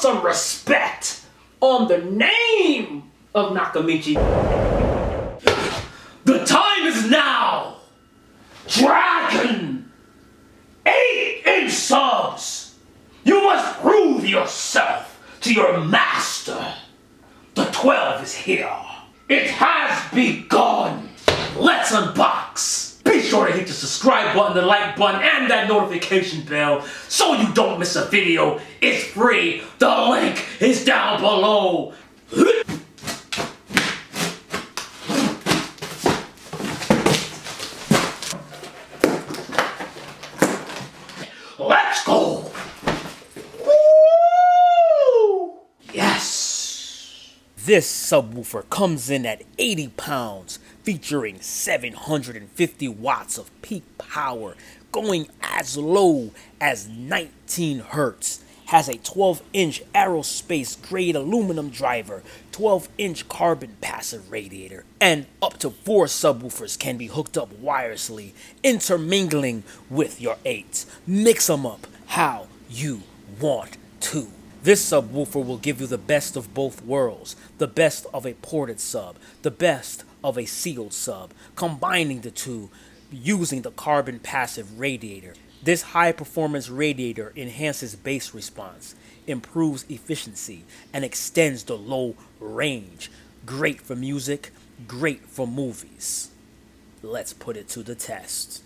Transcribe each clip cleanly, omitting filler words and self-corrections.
some respect on the name of Nakamichi. The time is now. Dragon, 8-inch subs. You must prove yourself to your master. The 12 is here. It has begun. Let's unbox. Be sure to hit the subscribe button, the like button, and that notification bell so you don't miss a video. It's free. The link is down below. Let's go. Woo! Yes. This subwoofer comes in at 80 pounds, featuring 750 watts of peak power, going as low as 19 hertz. Has a 12-inch aerospace grade aluminum driver, 12-inch carbon passive radiator, and up to 4 subwoofers can be hooked up wirelessly, intermingling with your 8s. Mix them up how you want to. This subwoofer will give you the best of both worlds, the best of a ported sub, the best of a sealed sub, combining the two using the carbon passive radiator. This high-performance radiator enhances bass response, improves efficiency, and extends the low range. Great for music, great for movies. Let's put it to the test.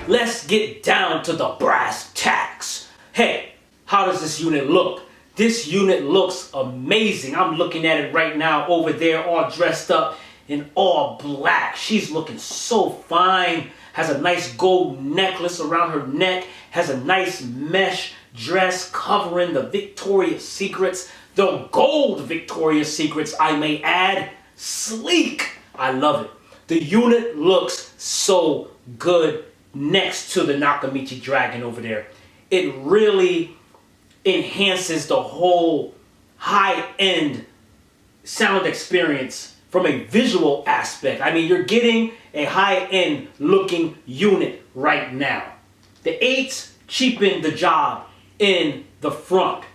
Let's get down to the brass tacks. Hey, how does this unit look? This unit looks amazing. I'm looking at it right now over there, all dressed up in all black. She's looking so fine. Has a nice gold necklace around her neck. Has a nice mesh dress covering the Victoria's Secrets. The gold Victoria's Secrets, I may add. Sleek. I love it. The unit looks so good next to the Nakamichi Dragon over there. It really enhances the whole high-end sound experience from a visual aspect. I mean, you're getting a high-end looking unit right now. The 8s cheapen the job in the front.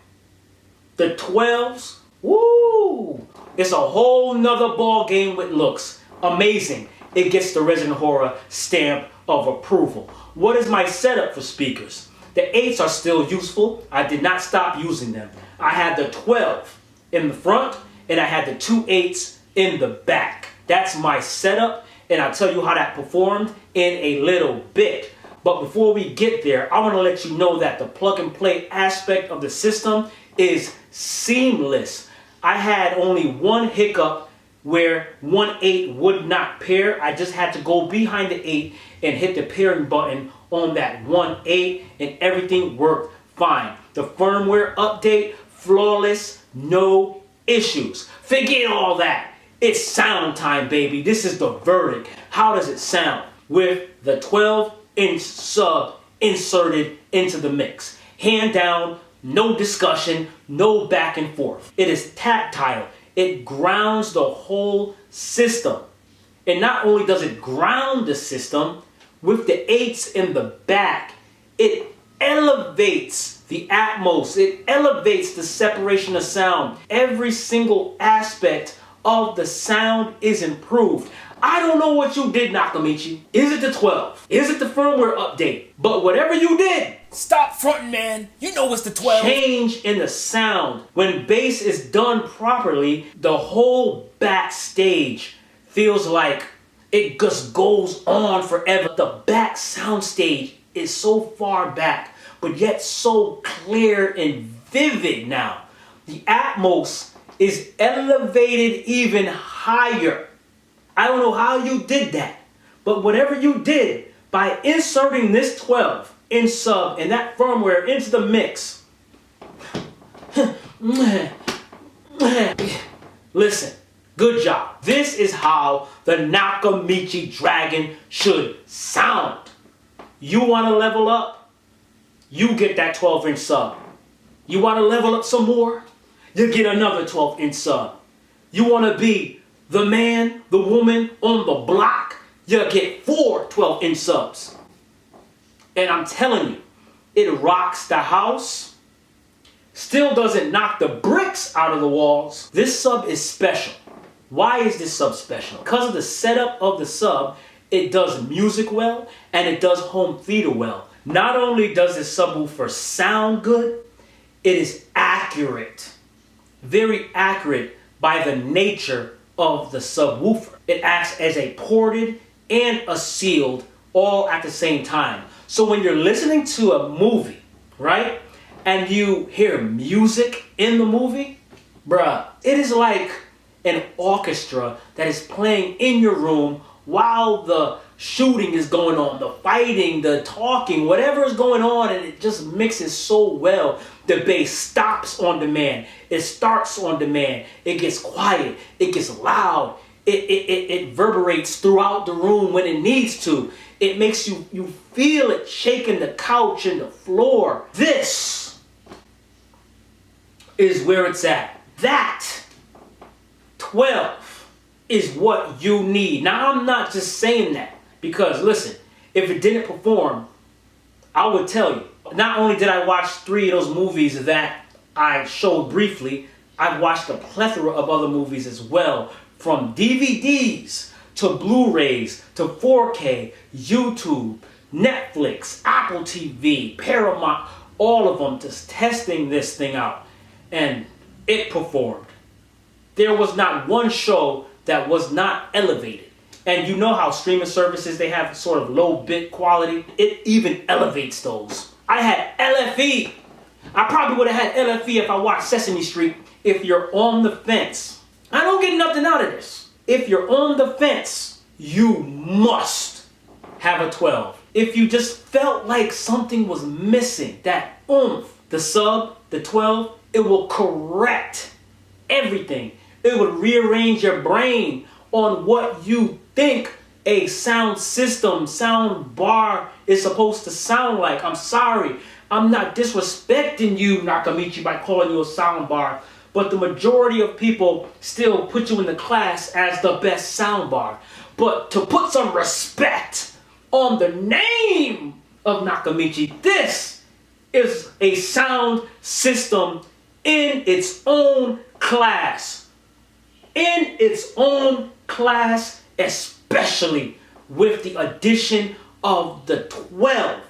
The 12s, woo! It's a whole nother ball game with looks. Amazing. It gets the Resident Horror stamp of approval. What is my setup for speakers? The 8s are still useful. I did not stop using them. I had the 12 in the front and I had the 2 8s in the back. That's my setup, and I'll tell you how that performed in a little bit. But before we get there, I want to let you know that the plug and play aspect of the system is seamless. I had only one hiccup where 1 8 would not pair. I just had to go behind the 8 and hit the pairing button on that 1 8 and everything worked fine. The firmware update, flawless, no issues. Forget all that. It's sound time, baby. This is the verdict. How does it sound with the 12-inch sub inserted into the mix? Hand down, no discussion, no back and forth. It is tactile. It grounds the whole system. And not only does it ground the system, with the 8s in the back, it elevates the atmos. It elevates the separation of sound. Every single aspect of the sound is improved. I don't know what you did, Nakamichi. Is it the 12? Is it the firmware update? But whatever you did, Stop fronting, man. You know it's the 12. change in the sound. When bass is done properly, the whole backstage feels like it just goes on forever. The back sound stage is so far back, but yet so clear and vivid now. The atmos is elevated even higher. I don't know how you did that, but whatever you did, by inserting this 12-inch sub and that firmware into the mix, listen, good job. This is how the Nakamichi Dragon should sound. You want to level up? You get that 12-inch sub. You want to level up some more? you get another 12-inch sub. You want to be the man, the woman on the block, you get 4 12-inch subs. And I'm telling you, it rocks the house. Still doesn't knock the bricks out of the walls. This sub is special. Why is this sub special? Because of the setup of the sub, it does music well and it does home theater well. Not only does this subwoofer sound good, it is accurate. Very accurate by the nature of the subwoofer. It acts as a ported and a sealed all at the same time. So when you're listening to a movie, right, and you hear music in the movie, bruh, it is like an orchestra that is playing in your room while the shooting is going on, the fighting, the talking, whatever is going on, and it just mixes so well. The bass stops on demand. It starts on demand. It gets quiet. It gets loud. It reverberates throughout the room when it needs to. It makes you feel it shaking the couch and the floor. This is where it's at. That 12 is what you need. Now, I'm not just saying that because, listen, if it didn't perform, I would tell you. Not only did I watch 3 of those movies that I showed briefly, I've watched a plethora of other movies as well, from DVDs to Blu-rays to 4K, YouTube, Netflix, Apple TV, Paramount, all of them just testing this thing out. And it performed. There was not one show that was not elevated. And you know how streaming services, they have sort of low bit quality. It even elevates those. I had LFE. I probably would have had LFE if I watched Sesame Street. If you're on the fence, I don't get nothing out of this. If you're on the fence, you must have a 12. If you just felt like something was missing, that oomph, the sub, the 12, it will correct everything. It would rearrange your brain on what you think a sound system, sound bar is supposed to sound like. I'm sorry. I'm not disrespecting you, Nakamichi, by calling you a sound bar. But the majority of people still put you in the class as the best sound bar. But to put some respect on the name of Nakamichi, this is a sound system in its own class. In its own class, especially with the addition of the 12.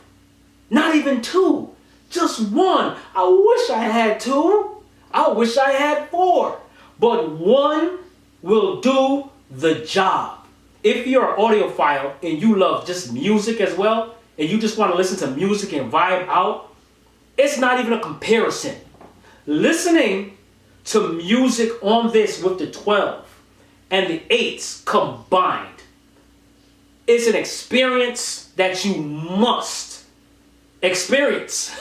Not even 2, just 1. I wish I had 2. I wish I had 4. But 1 will do the job. If you're an audiophile and you love just music as well, and you just want to listen to music and vibe out, it's not even a comparison. Listening to music on this with the 12 and the 8s combined, it's an experience that you must experience.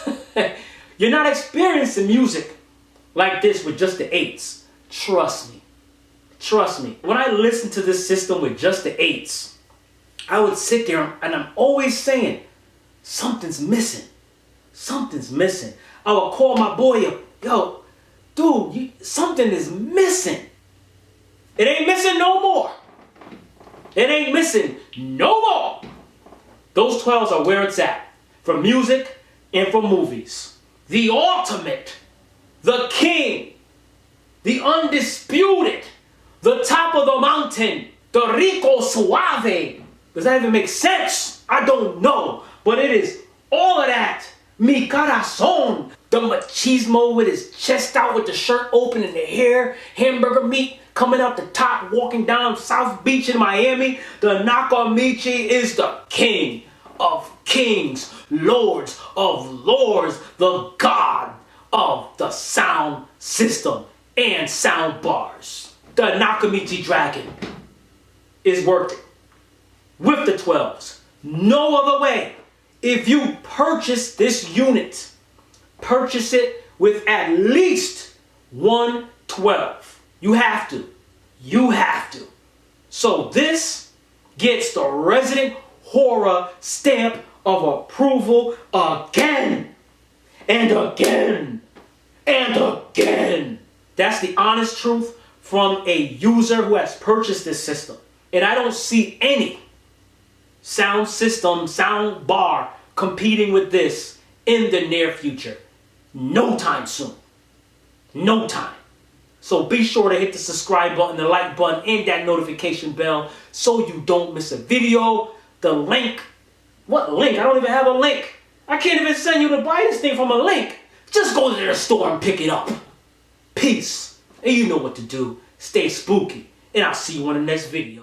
You're not experiencing music like this with just the 8s. Trust me. Trust me. When I listen to this system with just the 8s, I would sit there and I'm always saying, something's missing. Something's missing. I would call my boy up, yo, dude, something is missing. It ain't missing no more. It ain't missing no more. Those 12s are where it's at. For music and for movies. The ultimate. The king. The undisputed. The top of the mountain. The rico suave. Does that even make sense? I don't know. But it is all of that. Mi corazón. The machismo with his chest out with the shirt open and the hair. Hamburger meat coming out the top, walking down South Beach in Miami. The Nakamichi is the king of kings, lords of lords, the god of the sound system and sound bars. The Nakamichi Dragon is worth it. With the 12s. No other way. If you purchase this unit, purchase it with at least 1 12. You have to. You have to. So this gets the Resident Horror stamp of approval again. And again. And again. That's the honest truth from a user who has purchased this system. And I don't see any sound system, sound bar competing with this in the near future. No time soon. No time. So be sure to hit the subscribe button, the like button, and that notification bell so you don't miss a video. The link. What link? I don't even have a link. I can't even send you to buy this thing from a link. Just go to the store and pick it up. Peace. And you know what to do. Stay spooky. And I'll see you on the next video.